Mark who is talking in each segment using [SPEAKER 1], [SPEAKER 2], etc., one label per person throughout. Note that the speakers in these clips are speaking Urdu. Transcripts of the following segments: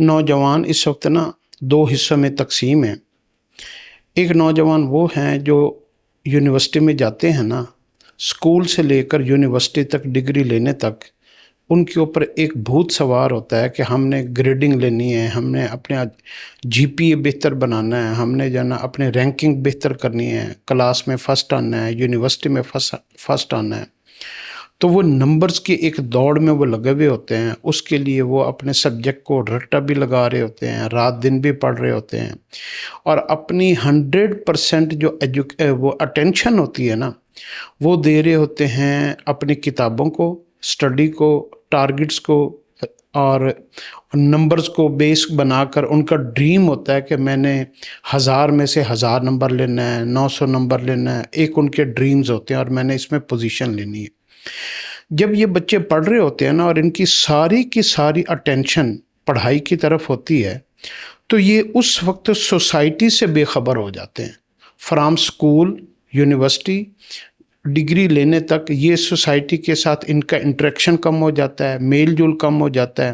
[SPEAKER 1] نوجوان اس وقت نا دو حصوں میں تقسیم ہیں۔ ایک نوجوان وہ ہیں جو یونیورسٹی میں جاتے ہیں نا، اسکول سے لے کر یونیورسٹی تک ڈگری لینے تک ان کے اوپر ایک بھوت سوار ہوتا ہے کہ ہم نے گریڈنگ لینی ہے، ہم نے اپنے جی پی اے بہتر بنانا ہے، ہم نے جو ہے نا اپنے رینکنگ بہتر کرنی ہے، کلاس میں فرسٹ آنا ہے، یونیورسٹی میں فرسٹ آنا ہے۔ تو وہ نمبرز کی ایک دوڑ میں وہ لگے ہوئے ہوتے ہیں، اس کے لیے وہ اپنے سبجیکٹ کو رٹا بھی لگا رہے ہوتے ہیں، رات دن بھی پڑھ رہے ہوتے ہیں، اور اپنی 100% جو وہ اٹینشن ہوتی ہے نا وہ دے رہے ہوتے ہیں اپنی کتابوں کو، اسٹڈی کو، ٹارگٹس کو، اور نمبرز کو بیس بنا کر ان کا ڈریم ہوتا ہے کہ میں نے 1000 میں سے 1000 نمبر لینا ہے، 900 نمبر لینا ہے، ایک ان کے ڈریمز ہوتے ہیں اور میں نے اس میں پوزیشن لینی ہے۔ جب یہ بچے پڑھ رہے ہوتے ہیں نا اور ان کی ساری اٹینشن پڑھائی کی طرف ہوتی ہے تو یہ اس وقت سوسائٹی سے بے خبر ہو جاتے ہیں۔ فرام اسکول، یونیورسٹی، ڈگری لینے تک یہ سوسائٹی کے ساتھ ان کا انٹریکشن کم ہو جاتا ہے، میل جول کم ہو جاتا ہے۔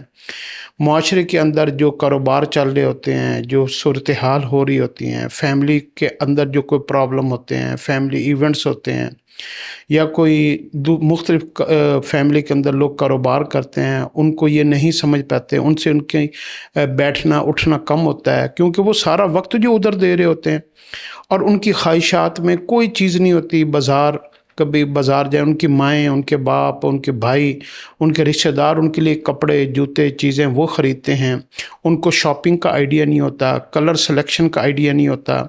[SPEAKER 1] معاشرے کے اندر جو کاروبار چل رہے ہوتے ہیں، جو صورتحال ہو رہی ہوتی ہیں، فیملی کے اندر جو کوئی پرابلم ہوتے ہیں، فیملی ایونٹس ہوتے ہیں، یا کوئی مختلف فیملی کے اندر لوگ کاروبار کرتے ہیں، ان کو یہ نہیں سمجھ پاتے، ان سے ان کی بیٹھنا اٹھنا کم ہوتا ہے، کیونکہ وہ سارا وقت جو ادھر دے رہے ہوتے ہیں اور ان کی خواہشات میں کوئی چیز نہیں ہوتی۔ کبھی بازار جائیں، ان کی مائیں، ان کے باپ، ان کے بھائی، ان کے رشتہ دار ان کے لیے کپڑے، جوتے، چیزیں وہ خریدتے ہیں، ان کو شاپنگ کا آئیڈیا نہیں ہوتا، کلر سلیکشن کا آئیڈیا نہیں ہوتا،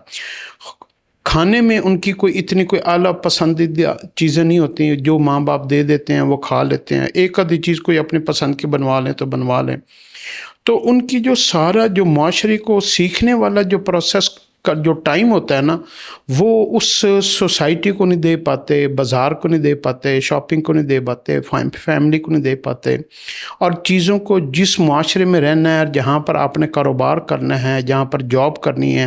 [SPEAKER 1] کھانے میں ان کی کوئی اعلیٰ پسندیدہ چیزیں نہیں ہوتی ہیں، جو ماں باپ دے دیتے ہیں وہ کھا لیتے ہیں، ایک آدھی چیز کوئی اپنی پسند کی بنوا لیں تو بنوا لیں۔ تو ان کی جو معاشرے کو سیکھنے والا جو پروسیس کا جو ٹائم ہوتا ہے نا وہ اس سوسائٹی کو نہیں دے پاتے، بازار کو نہیں دے پاتے، شاپنگ کو نہیں دے پاتے، فیملی کو نہیں دے پاتے، اور چیزوں کو جس معاشرے میں رہنا ہے اور جہاں پر آپ نے کاروبار کرنا ہے، جہاں پر جاب کرنی ہے،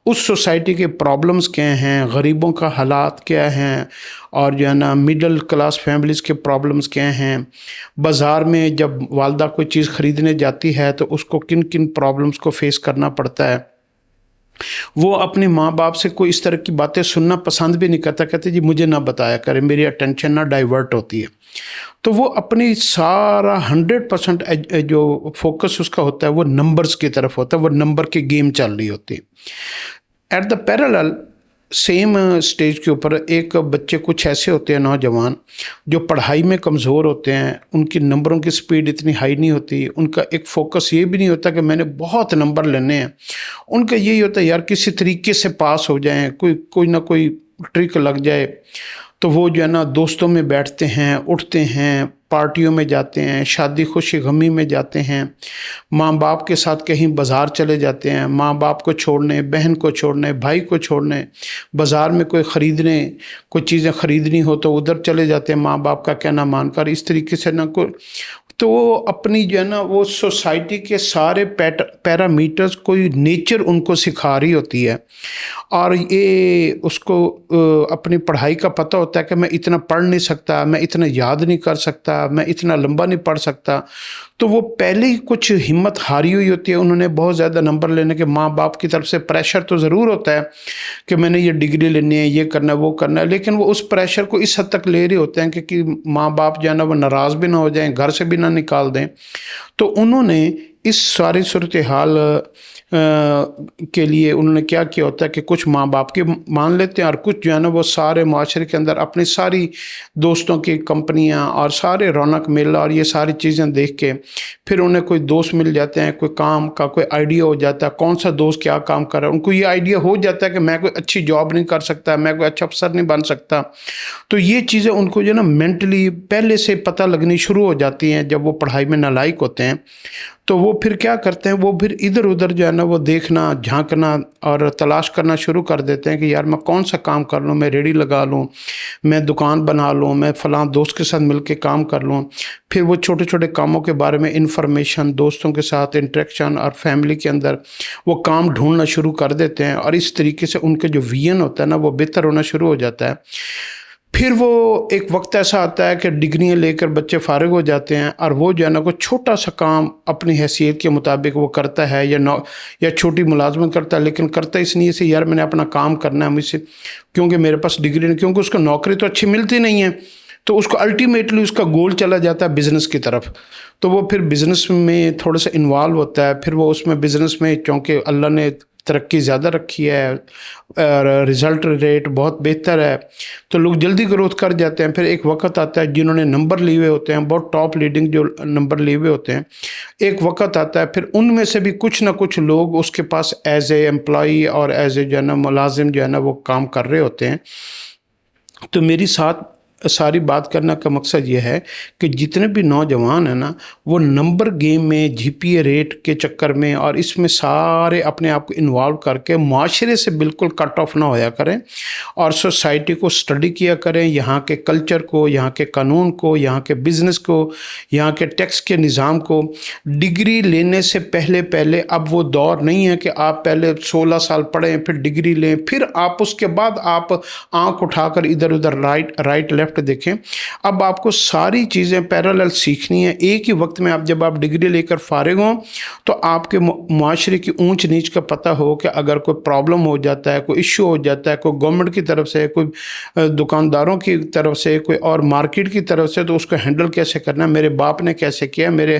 [SPEAKER 1] اس سوسائٹی کے پرابلمز کیا ہیں، غریبوں کا حالات کیا ہیں، اور جو ہے نا مڈل کلاس فیملیز کے پرابلمز کیا ہیں، بازار میں جب والدہ کوئی چیز خریدنے جاتی ہے تو اس کو کن کن پرابلمز کو فیس کرنا پڑتا ہے۔ وہ اپنے ماں باپ سے کوئی اس طرح کی باتیں سننا پسند بھی نہیں کرتا، کہتے جی مجھے نہ بتایا کرے، میری اٹینشن نہ ڈائیورٹ ہوتی ہے۔ تو وہ اپنی سارا 100% جو فوکس اس کا ہوتا ہے وہ نمبرز کی طرف ہوتا ہے، وہ نمبر کی گیم چل رہی ہوتی ہے۔ At the parallel same stage کے اوپر ایک بچے کچھ ایسے ہوتے ہیں نوجوان جو پڑھائی میں کمزور ہوتے ہیں، ان کی نمبروں کی سپیڈ اتنی ہائی نہیں ہوتی، ان کا ایک فوکس یہ بھی نہیں ہوتا کہ میں نے بہت نمبر لینے ہیں، ان کا یہی ہوتا ہے یار کسی طریقے سے پاس ہو جائیں، کوئی نہ کوئی ٹرک لگ جائے۔ تو وہ جو ہے نا دوستوں میں بیٹھتے ہیں، اٹھتے ہیں، پارٹیوں میں جاتے ہیں، شادی خوشی غمی میں جاتے ہیں، ماں باپ کے ساتھ کہیں بازار چلے جاتے ہیں، ماں باپ کو چھوڑنے، بہن کو چھوڑنے، بھائی کو چھوڑنے، بازار میں کوئی چیزیں خریدنی ہو تو ادھر چلے جاتے ہیں ماں باپ کا کہنا مان کر، اس طریقے سے نہ کوئی۔ تو وہ اپنی جو ہے نا وہ سوسائٹی کے سارے پیرامیٹرز کوئی نیچر ان کو سکھا رہی ہوتی ہے، اور یہ اس کو اپنی پڑھائی کا پتہ ہوتا ہے کہ میں اتنا پڑھ نہیں سکتا، میں اتنا یاد نہیں کر سکتا، میں اتنا لمبا نہیں پڑھ سکتا۔ تو وہ پہلے ہی کچھ ہمت ہاری ہوئی ہوتی ہے، انہوں نے بہت زیادہ نمبر لینے کے ماں باپ کی طرف سے پریشر تو ضرور ہوتا ہے کہ میں نے یہ ڈگری لینی ہے، یہ کرنا ہے، وہ کرنا ہے، لیکن وہ اس پریشر کو اس حد تک لے رہے ہوتے ہیں کہ ماں باپ جو ہے نا وہ ناراض بھی نہ ہو جائیں، گھر سے بھی نہ نکال دیں۔ تو انہوں نے اس ساری صورتحال کے لیے انہوں نے کیا ہوتا ہے کہ کچھ ماں باپ کے مان لیتے ہیں، اور کچھ جو ہے نا وہ سارے معاشرے کے اندر اپنی ساری دوستوں کی کمپنیاں اور سارے رونق میلہ اور یہ ساری چیزیں دیکھ کے پھر انہیں کوئی دوست مل جاتے ہیں، کوئی کام کا کوئی آئیڈیا ہو جاتا ہے، کون سا دوست کیا کام کر رہا ہے، ان کو یہ آئیڈیا ہو جاتا ہے کہ میں کوئی اچھی جاب نہیں کر سکتا، میں کوئی اچھا افسر نہیں بن سکتا۔ تو یہ چیزیں ان کو جو ہے نا مینٹلی پہلے سے پتہ لگنی شروع ہو جاتی ہیں جب وہ پڑھائی میں نالائق ہوتے ہیں۔ تو وہ پھر کیا کرتے ہیں، وہ پھر ادھر ادھر جو ہے نا وہ دیکھنا، جھانکنا اور تلاش کرنا شروع کر دیتے ہیں کہ یار میں کون سا کام کر لوں، میں ریڑھی لگا لوں، میں دکان بنا لوں، میں فلاں دوست کے ساتھ مل کے کام کر لوں۔ پھر وہ چھوٹے چھوٹے کاموں کے بارے میں انفارمیشن، دوستوں کے ساتھ انٹریکشن اور فیملی کے اندر وہ کام ڈھونڈنا شروع کر دیتے ہیں، اور اس طریقے سے ان کے جو ویژن ہوتا ہے نا وہ بہتر ہونا شروع ہو جاتا ہے۔ پھر وہ ایک وقت ایسا آتا ہے کہ ڈگریاں لے کر بچے فارغ ہو جاتے ہیں، اور وہ جو ہے نا کوئی چھوٹا سا کام اپنی حیثیت کے مطابق وہ کرتا ہے، یا چھوٹی ملازمت کرتا ہے، لیکن کرتا اس لیے سے یار میں نے اپنا کام کرنا ہے مجھ سے، کیونکہ میرے پاس ڈگری نہیں، کیونکہ اس کو نوکری تو اچھی ملتی نہیں ہے، تو اس کو الٹیمیٹلی اس کا گول چلا جاتا ہے بزنس کی طرف، تو وہ پھر بزنس میں تھوڑا سا انوالو ہوتا ہے، پھر وہ اس میں بزنس میں چونکہ اللہ نے ترقی زیادہ رکھی ہے اور رزلٹ ریٹ بہت بہتر ہے، تو لوگ جلدی گروتھ کر جاتے ہیں۔ پھر ایک وقت آتا ہے جنہوں نے نمبر لیے ہوئے ہوتے ہیں، بہت ٹاپ لیڈنگ جو نمبر لیے ہوئے ہوتے ہیں، ایک وقت آتا ہے پھر ان میں سے بھی کچھ نہ کچھ لوگ اس کے پاس ایز اے امپلائی اور ایز اے جو ہے نا ملازم جو ہے نا وہ کام کر رہے ہوتے ہیں۔ تو میری ساری بات کرنا کا مقصد یہ ہے کہ جتنے بھی نوجوان ہیں نا، وہ نمبر گیم میں، جی پی اے ریٹ کے چکر میں اور اس میں سارے اپنے آپ کو انوالو کر کے معاشرے سے بالکل کٹ آف نہ ہویا کریں، اور سوسائٹی کو سٹڈی کیا کریں، یہاں کے کلچر کو، یہاں کے قانون کو، یہاں کے بزنس کو، یہاں کے ٹیکس کے نظام کو۔ ڈگری لینے سے پہلے اب وہ دور نہیں ہے کہ آپ پہلے 16 سال پڑھیں پھر ڈگری لیں، پھر آپ اس کے بعد آپ آنکھ اٹھا کر ادھر ادھر رائٹ لیفٹ دیکھیں۔ اب آپ کو ساری چیزیں پیرالل سیکھنی ہیں، ایک ہی وقت میں جب آپ ڈگری لے کر فارغ ہوں تو آپ کے معاشرے کی اونچ نیچ کا پتہ ہو کہ اگر کوئی پرابلم ہو جاتا ہے، کوئی ایشو ہو جاتا ہے، کوئی گورنمنٹ کی طرف سے، کوئی دکانداروں کی طرف سے، کوئی اور مارکیٹ کی طرف سے، تو اس کو ہینڈل کیسے کرنا ہے، میرے باپ نے کیسے کیا، میرے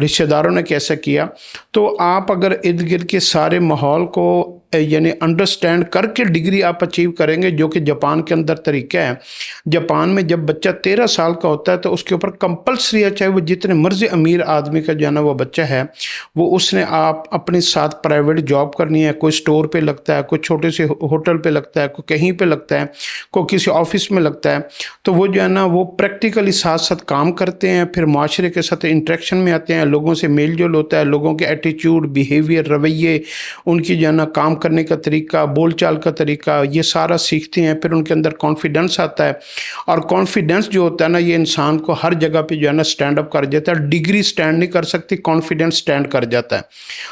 [SPEAKER 1] رشتہ داروں نے کیسے کیا۔ تو آپ اگر ارد گرد کے سارے ماحول کو یعنی انڈرسٹینڈ کر کے ڈگری آپ اچیو کریں گے، جو کہ جاپان کے اندر طریقہ ہے۔ جاپان میں جب بچہ 13 سال کا ہوتا ہے تو اس کے اوپر کمپلسری ہے، چاہے وہ جتنے مرضی امیر آدمی کا جو ہے نا وہ بچہ ہے، وہ اس نے آپ اپنے ساتھ پرائیویٹ جاب کرنی ہے، کوئی سٹور پہ لگتا ہے، کوئی چھوٹے سے ہوٹل پہ لگتا ہے، کوئی کہیں پہ لگتا ہے، کوئی کسی آفس میں لگتا ہے، تو وہ جو ہے نا وہ پریکٹیکلی ساتھ ساتھ کام کرتے ہیں، پھر معاشرے کے ساتھ انٹریکشن میں آتے ہیں، لوگوں سے میل جول ہوتا ہے، لوگوں کے ایٹیچیوڈ، بیہیویئر، رویے، ان کی جو ہے نا کام کرنے کا طریقہ، بول چال کا طریقہ، یہ سارا سیکھتے ہیں۔ پھر ان کے اندر کانفیڈنس آتا ہے، اور کانفیڈنس جو ہوتا ہے نا یہ انسان کو ہر جگہ پہ جو ہے نا سٹینڈ اپ کر جاتا ہے۔ ڈگری سٹینڈ نہیں کر سکتی، کانفیڈنس سٹینڈ کر جاتا ہے۔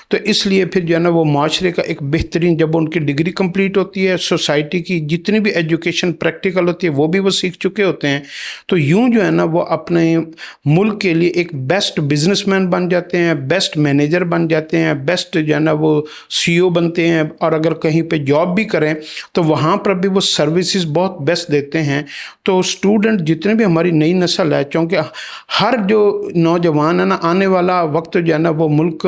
[SPEAKER 1] تو اس لیے پھر جو ہے نا وہ معاشرے کا ایک بہترین، جب ان کی ڈگری کمپلیٹ ہوتی ہے، سوسائٹی کی جتنی بھی ایجوکیشن پریکٹیکل ہوتی ہے وہ بھی وہ سیکھ چکے ہوتے ہیں، تو یوں جو ہے نا وہ اپنے ملک کے لیے ایک بیسٹ بزنس مین بن جاتے ہیں، بیسٹ مینیجر بن جاتے ہیں، بیسٹ جو ہے نا وہ سی او بنتے ہیں، اور اگر کہیں پہ جاب بھی کریں تو وہاں پر بھی وہ سروسز بہت بیسٹ دیتے ہیں۔ تو اسٹوڈنٹ جتنے بھی ہماری نئی نسل ہے، چونکہ ہر جو نوجوان ہے نا، آنے والا وقت جو ہے نا وہ ملک،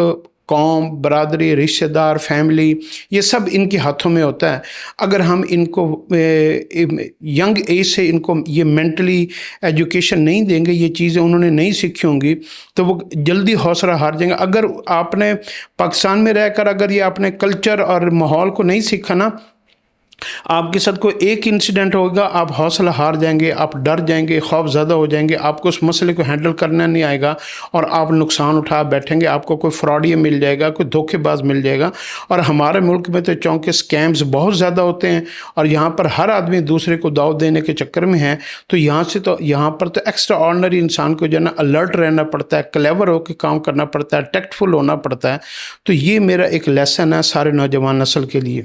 [SPEAKER 1] قوم، برادری، رشتہ دار، فیملی، یہ سب ان کے ہاتھوں میں ہوتا ہے۔ اگر ہم ان کو ینگ ایج سے ان کو یہ مینٹلی ایجوکیشن نہیں دیں گے، یہ چیزیں انہوں نے نہیں سیکھی ہوں گی، تو وہ جلدی حوصلہ ہار جائیں گے۔ اگر آپ نے پاکستان میں رہ کر اگر یہ اپنے کلچر اور ماحول کو نہیں سیکھا نا، آپ کے ساتھ کوئی ایک انسیڈنٹ ہوگا، آپ حوصلہ ہار جائیں گے، آپ ڈر جائیں گے، خوف زدہ ہو جائیں گے، آپ کو اس مسئلے کو ہینڈل کرنا نہیں آئے گا، اور آپ نقصان اٹھا بیٹھیں گے، آپ کو کوئی فراڈیہ مل جائے گا، کوئی دھوکے باز مل جائے گا۔ اور ہمارے ملک میں تو چونکہ سکیمز بہت زیادہ ہوتے ہیں، اور یہاں پر ہر آدمی دوسرے کو دعوت دینے کے چکر میں ہے، تو یہاں پر تو ایکسٹرا آرڈنری انسان کو جو ہے نا الرٹ رہنا پڑتا ہے، کلیور ہو کے کام کرنا پڑتا ہے، ٹیکٹفل ہونا پڑتا ہے۔ تو یہ میرا ایک لیسن ہے سارے نوجوان نسل کے لیے۔